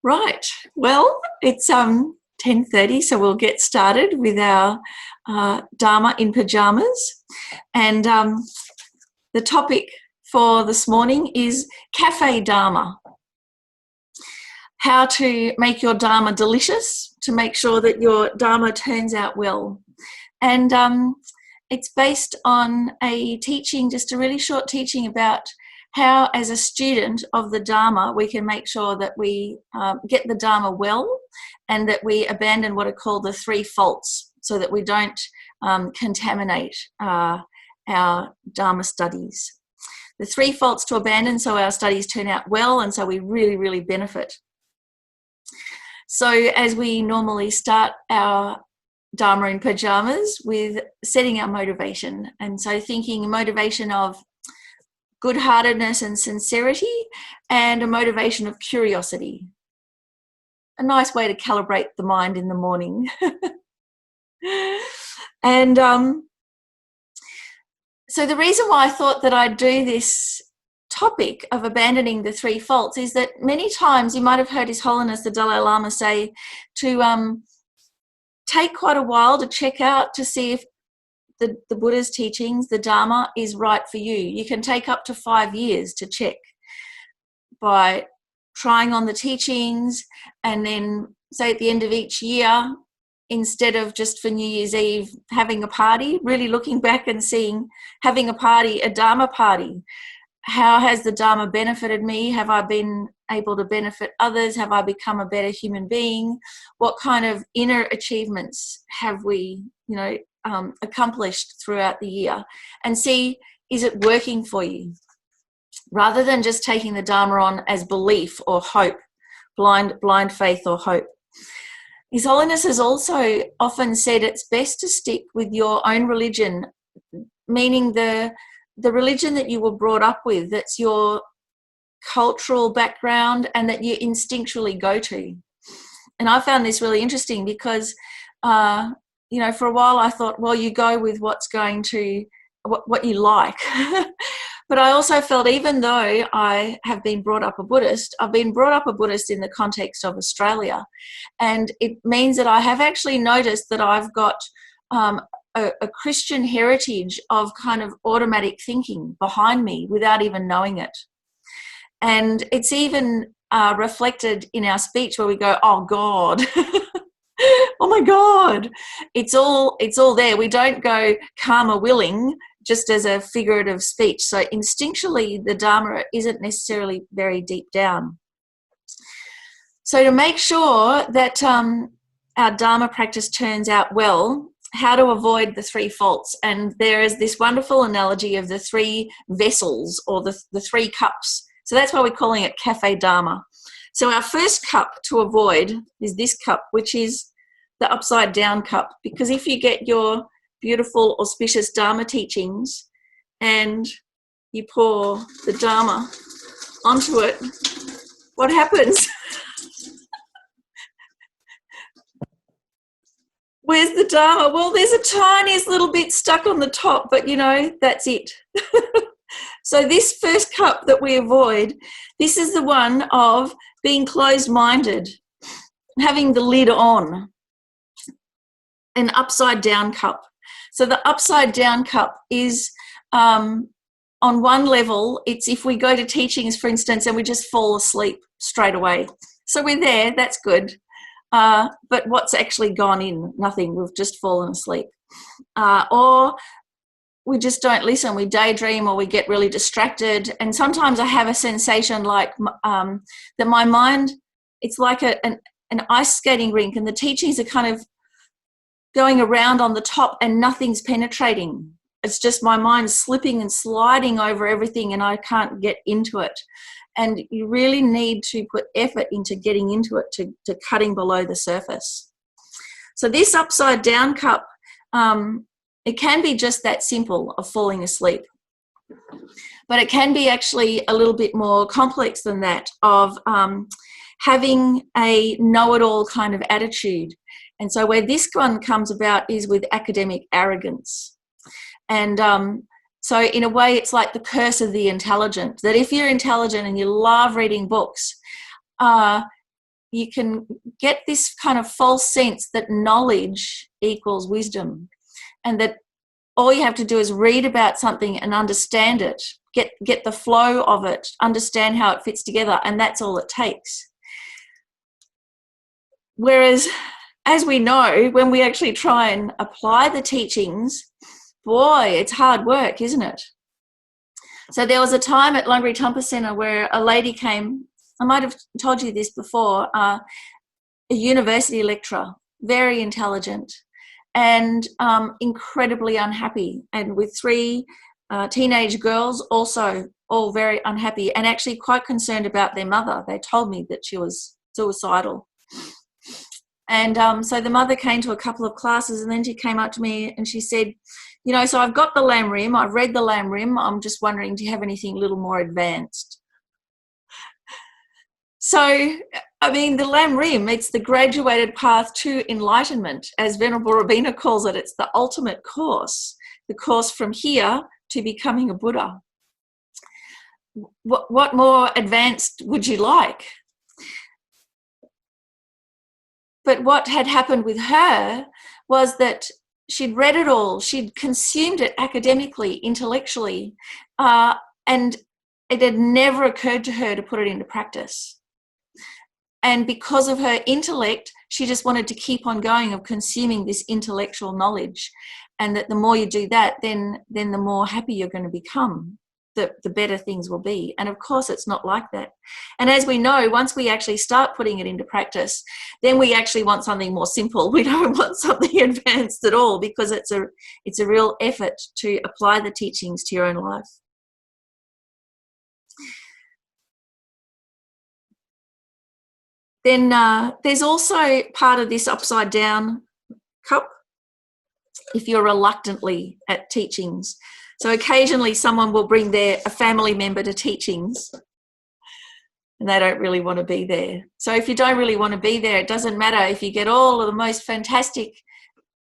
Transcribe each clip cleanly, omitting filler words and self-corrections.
Right. Well, it's 10:30, so we'll get started with our Dharma in Pyjamas. And the topic for this morning is Cafe Dharma. How to make your Dharma delicious, to make sure that your Dharma turns out well. And it's based on a teaching, just a really short teaching about how, as a student of the Dharma, we can make sure that we get the Dharma well and that we abandon what are called the three faults so that we don't contaminate our Dharma studies. The three faults to abandon so our studies turn out well and so we really, really benefit. So as we normally start our Dharma in Pyjamas with setting our motivation. And so thinking motivation of good-heartedness and sincerity and a motivation of curiosity. A nice way to calibrate the mind in the morning. And so the reason why I thought that I'd do this topic of abandoning the three faults is that many times you might have heard His Holiness the Dalai Lama say to take quite a while to check out to see if the Buddha's teachings, the Dharma, is right for you. You can take up to 5 years to check by trying on the teachings, and then say at the end of each year, instead of just for New Year's Eve having a party, really looking back and seeing, having a party, a Dharma party. How has the Dharma benefited me? Have I been able to benefit others? Have I become a better human being? What kind of inner achievements have we, accomplished throughout the year? And see, is it working for you? Rather than just taking the Dharma on as belief or hope, blind faith or hope. His Holiness has also often said it's best to stick with your own religion, meaning the religion that you were brought up with, that's your cultural background and that you instinctually go to. And I found this really interesting because, for a while I thought, well, you go with what's going to, what you like. But I also felt, even though I have been brought up a Buddhist, I've been brought up a Buddhist in the context of Australia. And it means that I have actually noticed that I've got a Christian heritage of kind of automatic thinking behind me without even knowing it. And it's even reflected in our speech where we go, oh God, oh my God. It's all there. We don't go karma willing just as a figurative speech. So instinctually, the Dharma isn't necessarily very deep down. So to make sure that our Dharma practice turns out well, how to avoid the three faults. And there is this wonderful analogy of the three vessels, or the three cups. So that's why we're calling it Cafe Dharma. So our first cup to avoid is this cup, which is the upside down cup. Because if you get your beautiful, auspicious Dharma teachings and you pour the Dharma onto it, what happens? Where's the Dharma? Well, there's a tiniest little bit stuck on the top, but that's it. So this first cup that we avoid, this is the one of being closed-minded, having the lid on, an upside-down cup. So the upside-down cup is, on one level, it's if we go to teachings, for instance, and we just fall asleep straight away. So we're there, that's good. But what's actually gone in? Nothing. We've just fallen asleep. Or we just don't listen. We daydream or we get really distracted. And sometimes I have a sensation like that my mind, it's like an ice skating rink, and the teachings are kind of going around on the top and nothing's penetrating. It's just my mind slipping and sliding over everything and I can't get into it. And you really need to put effort into getting into it, to cutting below the surface. So this upside down cup, it can be just that simple of falling asleep. But it can be actually a little bit more complex than that, of having a know-it-all kind of attitude. And so where this one comes about is with academic arrogance. And so in a way, it's like the curse of the intelligent, that if you're intelligent and you love reading books, you can get this kind of false sense that knowledge equals wisdom, and that all you have to do is read about something and understand it, get the flow of it, understand how it fits together, and that's all it takes. Whereas, as we know, when we actually try and apply the teachings, boy, it's hard work, isn't it? So there was a time at Lungri Tumpa Centre where a lady came, I might have told you this before, a university lecturer, very intelligent and incredibly unhappy, and with 3 teenage girls also all very unhappy and actually quite concerned about their mother. They told me that she was suicidal. And so the mother came to a couple of classes, and then she came up to me and she said, so I've got the Lam Rim, I've read the Lam Rim, I'm just wondering, do you have anything a little more advanced? So, I mean, the Lam Rim, it's the graduated path to enlightenment. As Venerable Robina calls it, it's the ultimate course, the course from here to becoming a Buddha. What more advanced would you like? But what had happened with her was that she'd read it all, she'd consumed it academically, intellectually, and it had never occurred to her to put it into practice. And because of her intellect, she just wanted to keep on going of consuming this intellectual knowledge, and that the more you do that, then the more happy you're going to become. The better things will be. And of course it's not like that. And as we know, once we actually start putting it into practice, then we actually want something more simple. We don't want something advanced at all, because it's a real effort to apply the teachings to your own life. Then there's also part of this upside down cup, if you're reluctantly at teachings. So occasionally someone will bring a family member to teachings and they don't really want to be there. So if you don't really want to be there, it doesn't matter if you get all of the most fantastic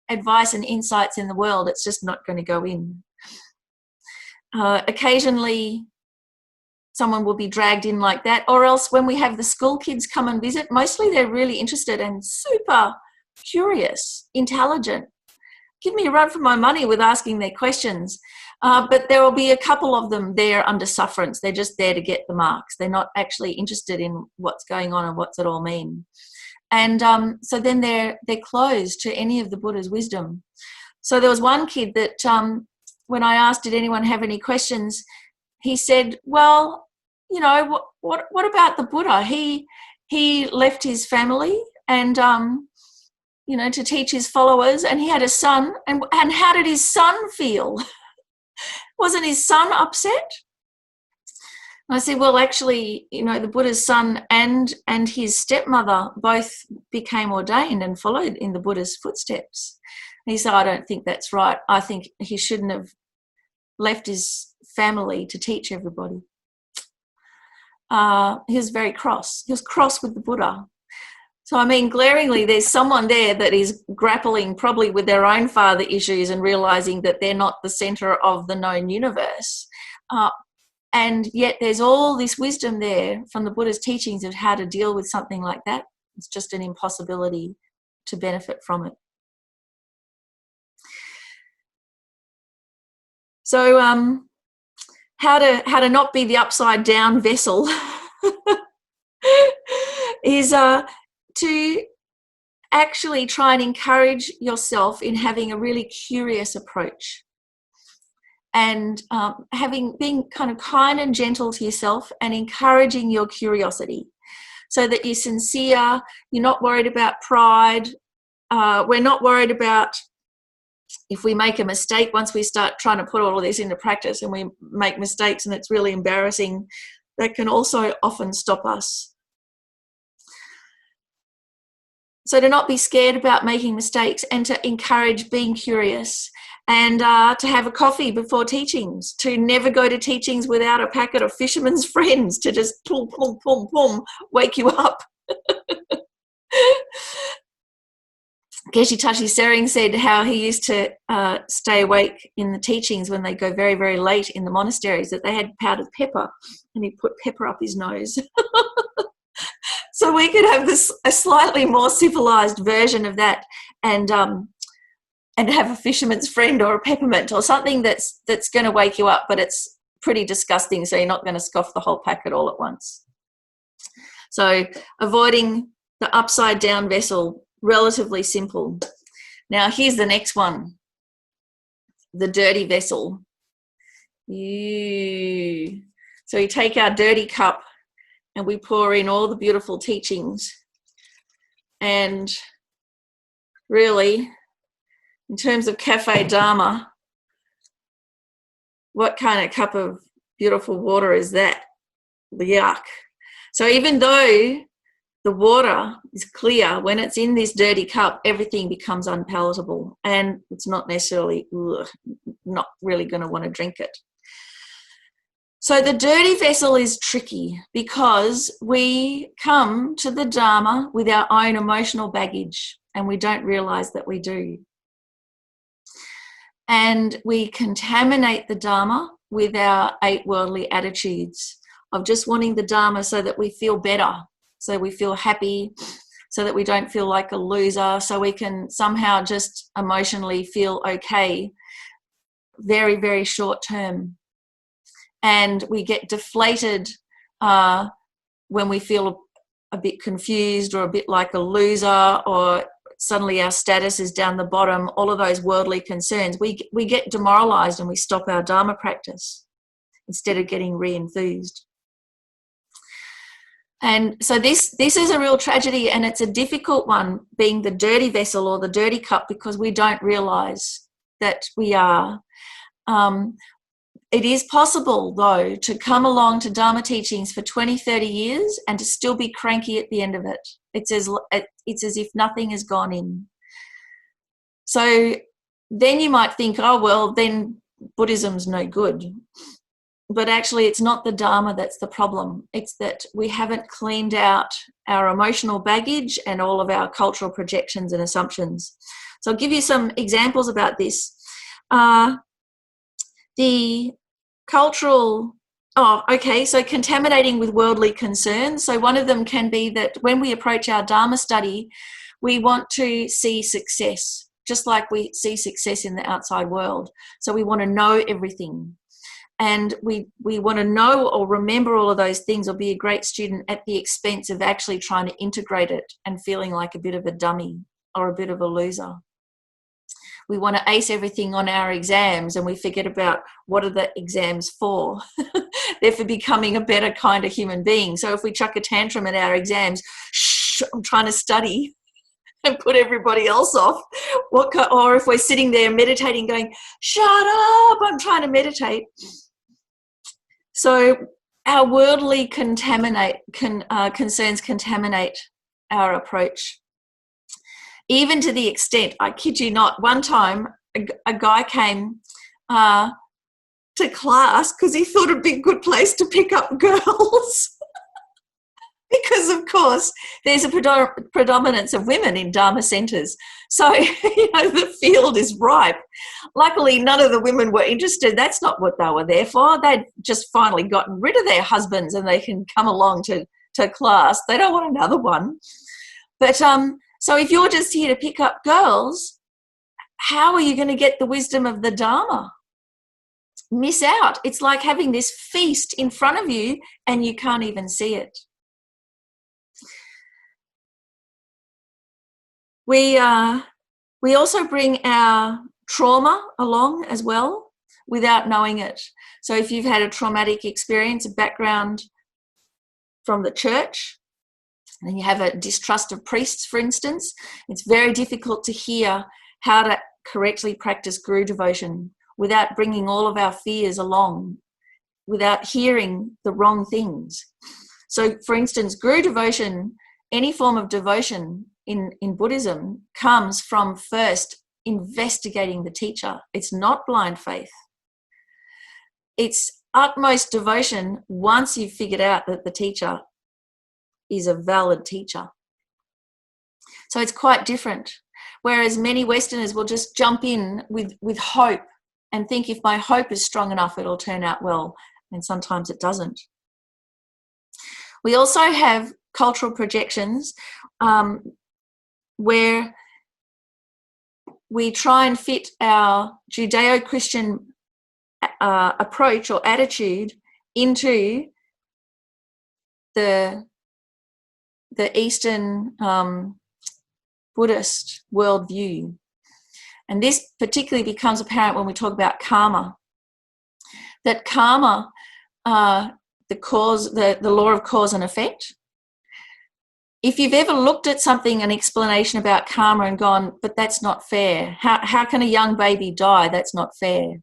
advice and insights in the world, it's just not going to go in. Occasionally someone will be dragged in like that, or else when we have the school kids come and visit, mostly they're really interested and super curious, intelligent. Give me a run for my money with asking their questions. But there will be a couple of them there under sufferance. They're just there to get the marks. They're not actually interested in what's going on and what's it all mean. And so then they're closed to any of the Buddha's wisdom. So there was one kid that when I asked, did anyone have any questions, he said, well, what about the Buddha? He left his family and to teach his followers, and he had a son, and how did his son feel? Wasn't his son upset? And I said, well, actually, the Buddha's son and his stepmother both became ordained and followed in the Buddha's footsteps. And he said, I don't think that's right. I think he shouldn't have left his family to teach everybody. He was very cross. He was cross with the Buddha. So, I mean, glaringly, there's someone there that is grappling probably with their own father issues and realising that they're not the centre of the known universe. And yet there's all this wisdom there from the Buddha's teachings of how to deal with something like that. It's just an impossibility to benefit from it. So how to not be the upside down vessel is to actually try and encourage yourself in having a really curious approach, and being kind of kind and gentle to yourself and encouraging your curiosity, so that you're sincere, you're not worried about pride. We're not worried about if we make a mistake. Once we start trying to put all of this into practice and we make mistakes and it's really embarrassing, that can also often stop us. So to not be scared about making mistakes, and to encourage being curious, and to have a coffee before teachings, to never go to teachings without a packet of Fisherman's Friends to just pum, pum, pum, pum, wake you up. Geshe Tashi Sering said how he used to stay awake in the teachings when they go very, very late in the monasteries, that they had powdered pepper and he put pepper up his nose. So we could have a slightly more civilized version of that, and have a fisherman's friend or a peppermint or something that's going to wake you up, but it's pretty disgusting, so you're not going to scoff the whole packet all at once. So avoiding the upside down vessel, relatively simple. Now here's the next one, the dirty vessel. So we take our dirty cup and we pour in all the beautiful teachings. And really, in terms of cafe Dharma, what kind of cup of beautiful water is that? Yuck. So even though the water is clear, when it's in this dirty cup, everything becomes unpalatable, and it's not necessarily, not really going to want to drink it. So the dirty vessel is tricky because we come to the Dharma with our own emotional baggage, and we don't realize that we do. And we contaminate the Dharma with our 8 worldly attitudes of just wanting the Dharma so that we feel better, so we feel happy, so that we don't feel like a loser, so we can somehow just emotionally feel okay, very, very short term. And we get deflated when we feel a bit confused or a bit like a loser, or suddenly our status is down the bottom, all of those worldly concerns. We get demoralized and we stop our Dharma practice instead of getting re-enthused. And so this is a real tragedy, and it's a difficult one, being the dirty vessel or the dirty cup, because we don't realize that we are. It is possible, though, to come along to Dharma teachings for 20, 30 years and to still be cranky at the end of it. It's as if nothing has gone in. So then you might think, oh, well, then Buddhism's no good. But actually, it's not the Dharma that's the problem. It's that we haven't cleaned out our emotional baggage and all of our cultural projections and assumptions. So I'll give you some examples about this. The cultural, so contaminating with worldly concerns. So one of them can be that when we approach our Dharma study, we want to see success, just like we see success in the outside world. So we want to know everything. And we want to know or remember all of those things or be a great student at the expense of actually trying to integrate it and feeling like a bit of a dummy or a bit of a loser. We want to ace everything on our exams, and we forget about what are the exams for. They're for becoming a better kind of human being. So if we chuck a tantrum at our exams, I'm trying to study, and put everybody else off, or if we're sitting there meditating going, shut up, I'm trying to meditate. So our worldly concerns contaminate our approach. Even to the extent, I kid you not, one time a guy came to class because he thought it'd be a good place to pick up girls. Because, of course, there's a predominance of women in Dharma centres. So, the field is ripe. Luckily, none of the women were interested. That's not what they were there for. They'd just finally gotten rid of their husbands and they can come along to class. They don't want another one. But so if you're just here to pick up girls, how are you going to get the wisdom of the Dharma? Miss out. It's like having this feast in front of you and you can't even see it. We also bring our trauma along as well without knowing it. So if you've had a traumatic experience, a background from the church, and you have a distrust of priests, for instance, it's very difficult to hear how to correctly practice guru devotion without bringing all of our fears along, without hearing the wrong things. So, for instance, guru devotion, any form of devotion in Buddhism comes from first investigating the teacher. It's not blind faith. It's utmost devotion once you've figured out that the teacher is a valid teacher. So it's quite different. Whereas many Westerners will just jump in with hope and think if my hope is strong enough, it'll turn out well. And sometimes it doesn't. We also have cultural projections where we try and fit our Judeo-Christian approach or attitude into the Eastern Buddhist worldview. And this particularly becomes apparent when we talk about karma. That karma, the law of cause and effect. If you've ever looked at something, an explanation about karma, and gone, but that's not fair. How can a young baby die? That's not fair.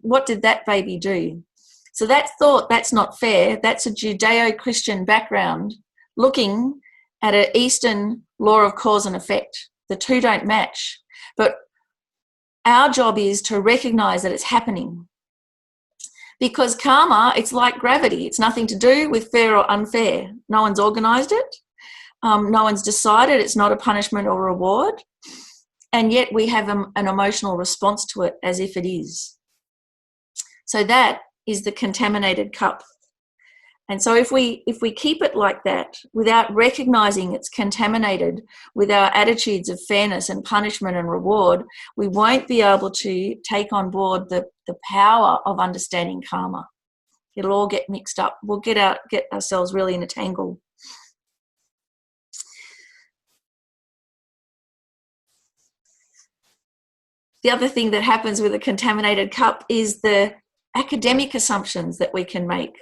What did that baby do? So that thought, that's not fair, that's a Judeo-Christian background looking at an Eastern law of cause and effect. The two don't match. But our job is to recognize that it's happening. Because karma, it's like gravity. It's nothing to do with fair or unfair. No one's organised it. No one's decided it's not a punishment or reward. And yet we have an emotional response to it as if it is. So that is the contaminated cup. And so if we keep it like that, without recognising it's contaminated with our attitudes of fairness and punishment and reward, we won't be able to take on board the power of understanding karma. It'll all get mixed up. We'll get ourselves really in a tangle. The other thing that happens with a contaminated cup is the academic assumptions that we can make.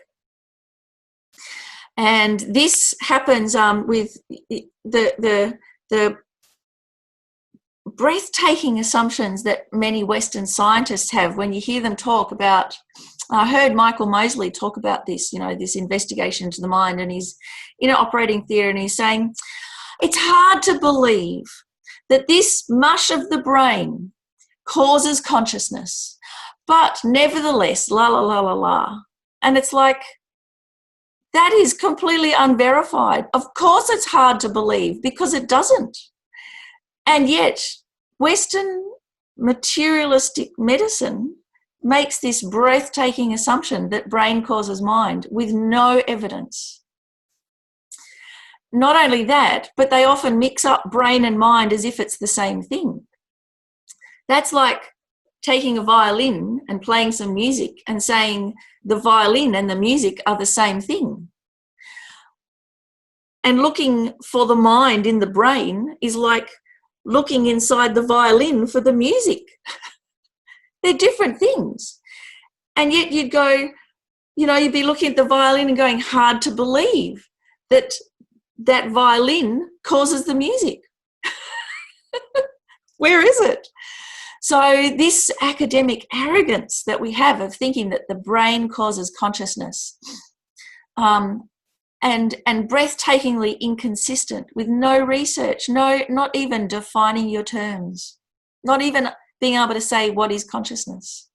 And this happens with the breathtaking assumptions that many Western scientists have when you hear them talk about. I heard Michael Mosley talk about this, this investigation into the mind, and he's in an operating theatre, and he's saying, it's hard to believe that this mush of the brain causes consciousness, but nevertheless, la, la, la, la, la. And it's like, that is completely unverified. Of course it's hard to believe because it doesn't. And yet Western materialistic medicine makes this breathtaking assumption that brain causes mind with no evidence. Not only that, but they often mix up brain and mind as if it's the same thing. That's like taking a violin and playing some music and saying the violin and the music are the same thing. And looking for the mind in the brain is like looking inside the violin for the music. They're different things. And yet you'd go, you'd be looking at the violin and going, hard to believe that that violin causes the music. Where is it? So this academic arrogance that we have of thinking that the brain causes consciousness, and breathtakingly inconsistent with no research, not even defining your terms, not even being able to say what is consciousness.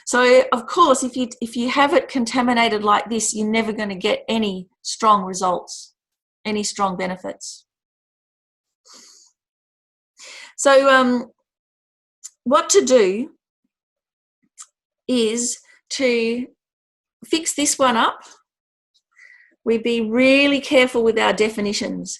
So of course, if you have it contaminated like this, you're never going to get any strong results, any strong benefits. So what to do is to fix this one up. We be really careful with our definitions.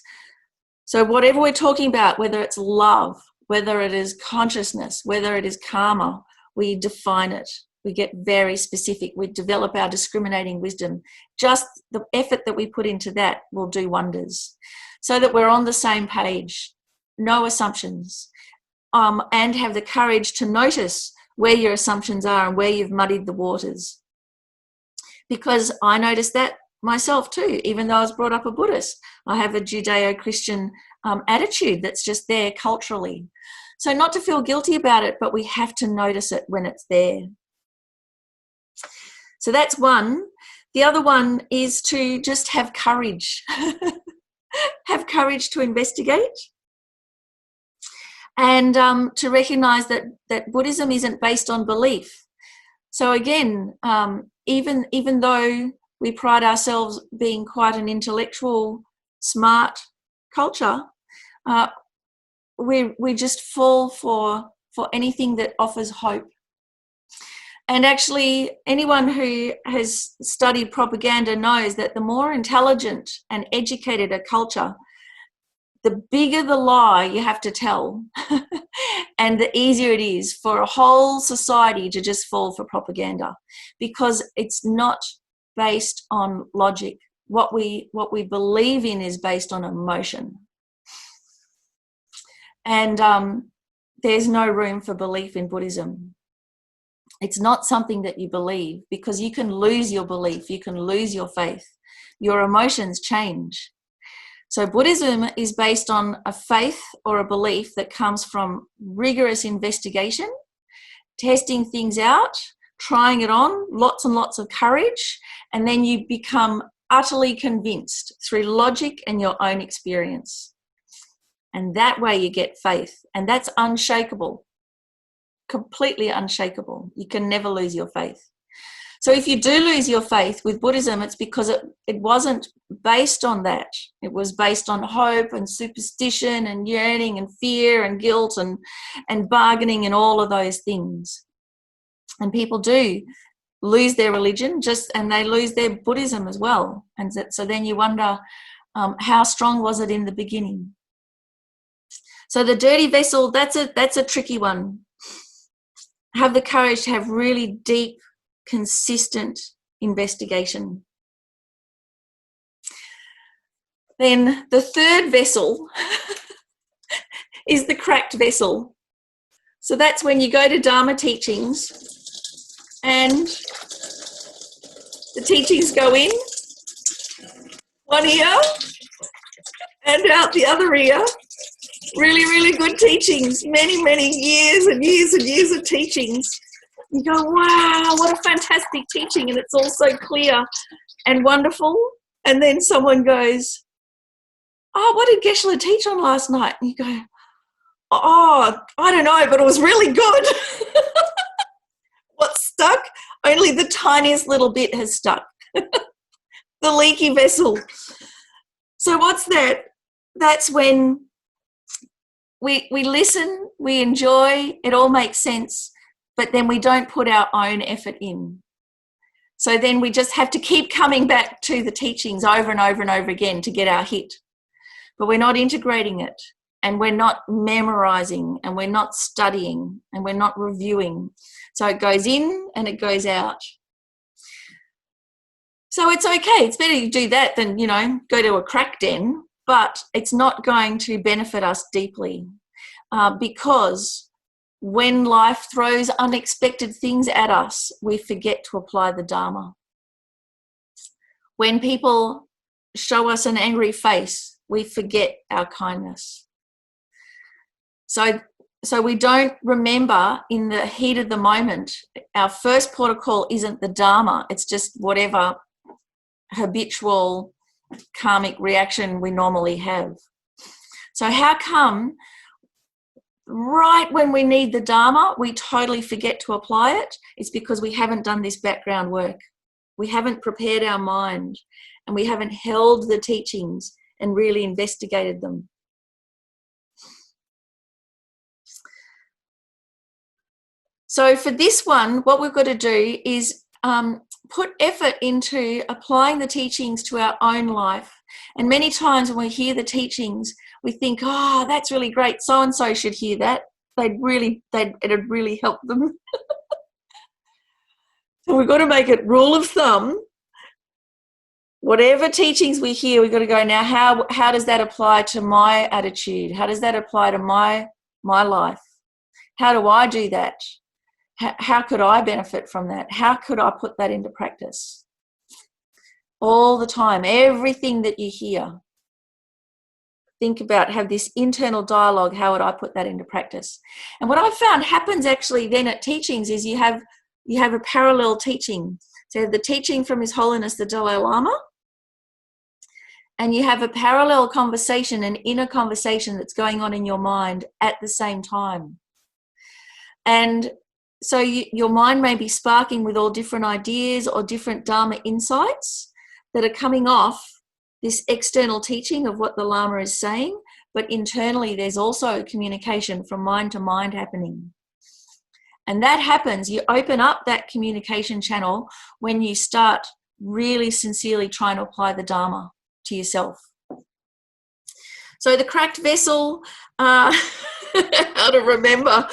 So whatever we're talking about, whether it's love, whether it is consciousness, whether it is karma, we define it. We get very specific. We develop our discriminating wisdom. Just the effort that we put into that will do wonders, so that we're on the same page, no assumptions, and have the courage to notice where your assumptions are and where you've muddied the waters. Because I noticed that myself too, even though I was brought up a Buddhist. I have a Judeo-Christian attitude that's just there culturally. So not to feel guilty about it, but we have to notice it when it's there. So that's one. The other one is to just have courage. Have courage to investigate. And to recognise that Buddhism isn't based on belief. So again, even though we pride ourselves being quite an intellectual, smart culture, we just fall for anything that offers hope. And actually, anyone who has studied propaganda knows that the more intelligent and educated a culture, the bigger the lie you have to tell and the easier it is for a whole society to just fall for propaganda, because it's not based on logic. What we believe in is based on emotion. And there's no room for belief in Buddhism. It's not something that you believe, because you can lose your belief, you can lose your faith. Your emotions change. So Buddhism is based on a faith or a belief that comes from rigorous investigation, testing things out, trying it on, lots and lots of courage, and then you become utterly convinced through logic and your own experience. And that way you get faith, and that's unshakable, completely unshakable. You can never lose your faith. So if you do lose your faith with Buddhism, it's because it wasn't based on that. It was based on hope and superstition and yearning and fear and guilt and bargaining and all of those things. And people do lose their religion, and they lose their Buddhism as well. And so then you wonder, how strong was it in the beginning? So the dirty vessel, that's a tricky one. Have the courage to have really deep, consistent investigation. Then the third vessel is the cracked vessel. So that's when you go to Dharma teachings and the teachings go in one ear and out the other ear. Really, really good teachings, many, many years and years and years of teachings. You go, wow, what a fantastic teaching, and it's all so clear and wonderful. And then someone goes, oh, what did Geshe-la teach on last night? And you go, oh, I don't know, but it was really good. What's stuck? Only the tiniest little bit has stuck. The leaky vessel. So what's that? That's when we listen, we enjoy, it all makes sense, but then we don't put our own effort in. So then we just have to keep coming back to the teachings over and over and over again to get our hit. But we're not integrating it, and we're not memorizing, and we're not studying, and we're not reviewing. So it goes in and it goes out. So it's okay. It's better you do that than, go to a crack den, but it's not going to benefit us deeply because when life throws unexpected things at us, we forget to apply the Dharma. When people show us an angry face, we forget our kindness. So we don't remember in the heat of the moment. Our first port of call isn't the Dharma. It's just whatever habitual karmic reaction we normally have. So how come right when we need the Dharma, we totally forget to apply it? It's because we haven't done this background work. We haven't prepared our mind, and we haven't held the teachings and really investigated them. So for this one, what we've got to do is put effort into applying the teachings to our own life. And many times when we hear the teachings, we think, oh, that's really great. So-and-so should hear that. It'd really help them. So we've got to make it rule of thumb. Whatever teachings we hear, we've got to go, now how does that apply to my attitude? How does that apply to my life? How do I do that? How could I benefit from that? How could I put that into practice? All the time, everything that you hear, think about, have this internal dialogue, how would I put that into practice? And what I've found happens actually then at teachings is you have a parallel teaching. So you have the teaching from His Holiness the Dalai Lama, and you have a parallel conversation, an inner conversation that's going on in your mind at the same time. And so your mind may be sparking with all different ideas or different Dharma insights that are coming off this external teaching of what the Lama is saying, but internally there's also communication from mind to mind happening. And that happens, you open up that communication channel when you start really sincerely trying to apply the Dharma to yourself. So the cracked vessel, how to remember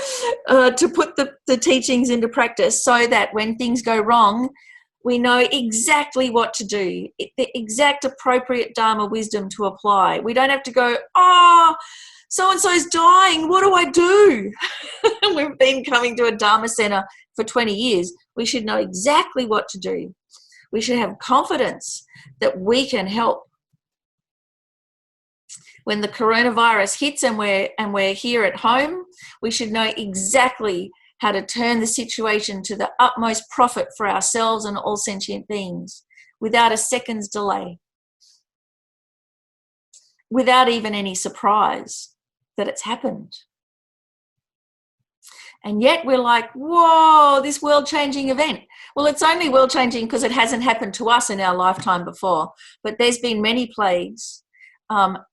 to put the teachings into practice so that when things go wrong, we know exactly what to do, the exact appropriate Dharma wisdom to apply. We don't have to go, oh, so-and-so's dying, what do I do? We've been coming to a Dharma center for 20 years. We should know exactly what to do. We should have confidence that we can help. When the coronavirus hits and we're here at home, we should know exactly how to turn the situation to the utmost profit for ourselves and all sentient beings without a second's delay, without even any surprise that it's happened. And yet we're like, whoa, this world-changing event. Well, it's only world-changing because it hasn't happened to us in our lifetime before, but there's been many plagues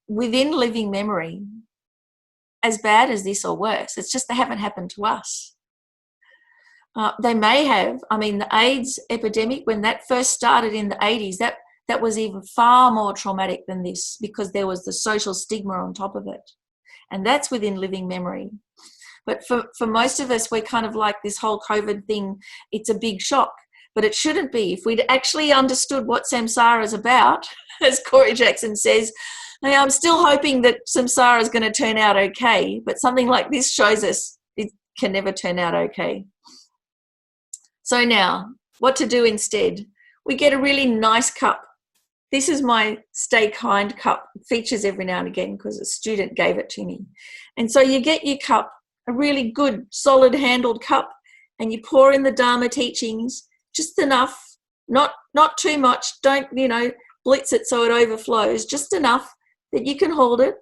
within living memory as bad as this or worse. It's just they haven't happened to us. They may have. I mean, the AIDS epidemic, when that first started in the 80s, that was even far more traumatic than this because there was the social stigma on top of it. And that's within living memory. But for most of us, we're kind of like this whole COVID thing, it's a big shock. But it shouldn't be. If we'd actually understood what samsara is about, as Corey Jackson says, I'm still hoping that samsara is going to turn out okay, but something like this shows us it can never turn out okay. So now, what to do instead? We get a really nice cup. This is my Stay Kind cup. It features every now and again because a student gave it to me. And so you get your cup, a really good, solid handled cup, and you pour in the Dharma teachings, just enough, not too much. Don't, blitz it so it overflows, just enough that you can hold it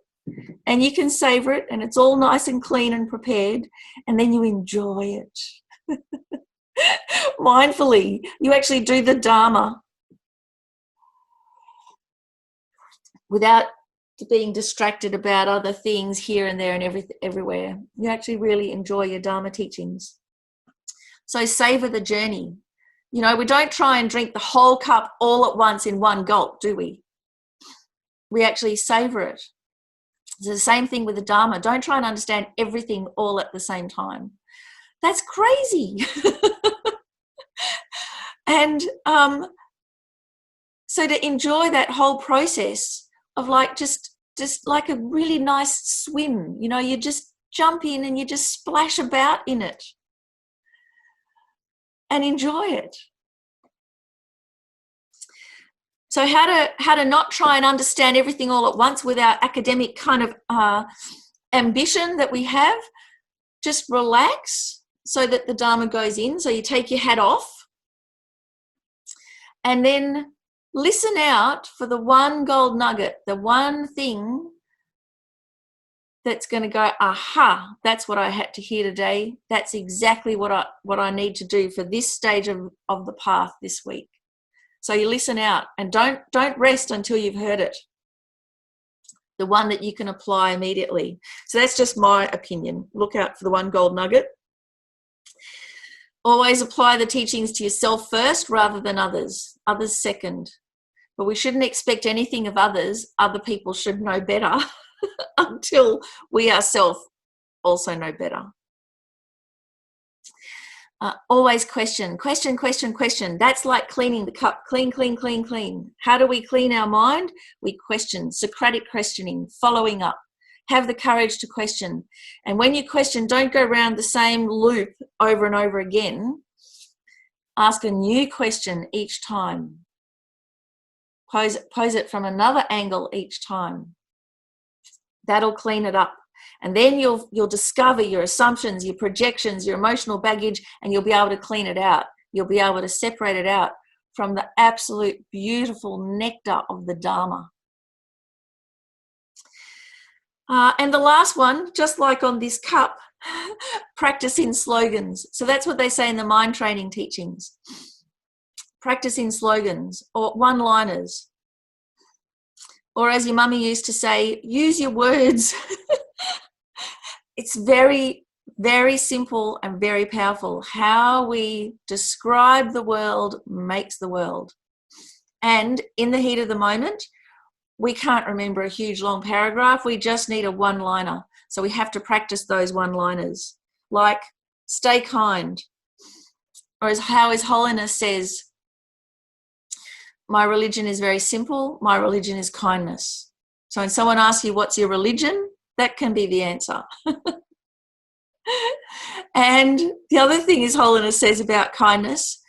and you can savor it and it's all nice and clean and prepared, and then you enjoy it. Mindfully, you actually do the Dharma without being distracted about other things here and there and everywhere. You actually really enjoy your Dharma teachings. So savor the journey. We don't try and drink the whole cup all at once in one gulp, do we? We actually savor it. It's the same thing with the Dharma. Don't try and understand everything all at the same time. That's crazy. And so to enjoy that whole process of like just like a really nice swim, you just jump in and you just splash about in it and enjoy it. So how to not try and understand everything all at once with our academic kind of ambition that we have. Just relax so that the Dharma goes in. So you take your hat off and then listen out for the one gold nugget, the one thing that's going to go, aha, that's what I had to hear today. That's exactly what I need to do for this stage of the path this week. So you listen out and don't rest until you've heard it. The one that you can apply immediately. So that's just my opinion. Look out for the one gold nugget. Always apply the teachings to yourself first rather than others second. But we shouldn't expect anything of others. Other people should know better until we ourselves also know better. Always question. That's like cleaning the cup. Clean. How do we clean our mind? We question. Socratic questioning, following up. Have the courage to question. And when you question, don't go around the same loop over and over again. Ask a new question each time. Pose it from another angle each time. That'll clean it up. And then you'll discover your assumptions, your projections, your emotional baggage, and you'll be able to clean it out. You'll be able to separate it out from the absolute beautiful nectar of the Dharma. And the last one, just like on this cup, practice in slogans. So that's what they say in the mind training teachings. Practice in slogans or one-liners. Or as your mummy used to say, use your words. It's very, Very simple and very powerful. How we describe the world makes the world. And in the heat of the moment, we can't remember a huge long paragraph. We just need a one-liner. So we have to practice those one-liners, like stay kind, or as how His Holiness says, my religion is very simple. My religion is kindness. So when someone asks you, what's your religion? That can be the answer. And the other thing His Holiness says about kindness,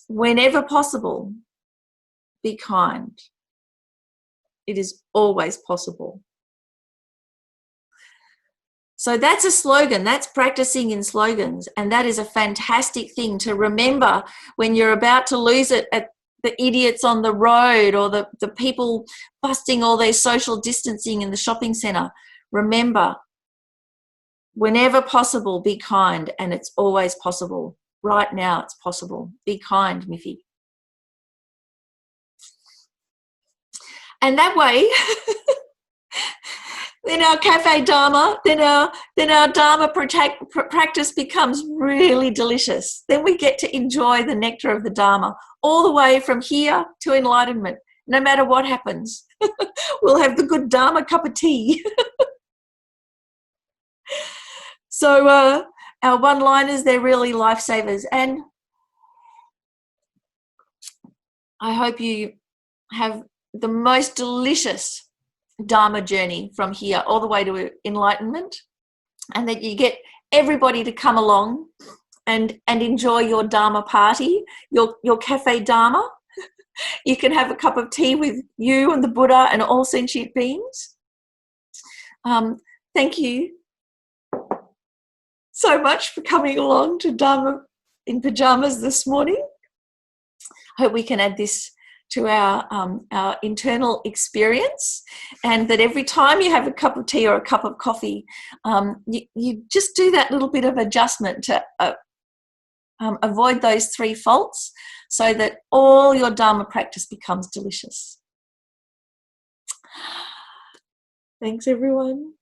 whenever possible, be kind. It is always possible. So that's a slogan. That's practicing in slogans. And that is a fantastic thing to remember when you're about to lose it at the idiots on the road or the people busting all their social distancing in the shopping centre. Remember, whenever possible, be kind. And it's always possible. Right now, it's possible. Be kind, Miffy. And that way, then our cafe Dharma, then our Dharma practice becomes really delicious. Then we get to enjoy the nectar of the Dharma all the way from here to enlightenment, no matter what happens. We'll have the good Dharma cup of tea. So our one-liners, they're really lifesavers. And I hope you have the most delicious Dharma journey from here all the way to enlightenment, and that you get everybody to come along and enjoy your Dharma party, your cafe Dharma. You can have a cup of tea with you and the Buddha and all sentient beings. Thank you so much for coming along to Dharma in Pyjamas this morning. I hope we can add this to our internal experience, and that every time you have a cup of tea or a cup of coffee, you just do that little bit of adjustment to avoid those three faults, so that all your Dharma practice becomes delicious. Thanks, everyone.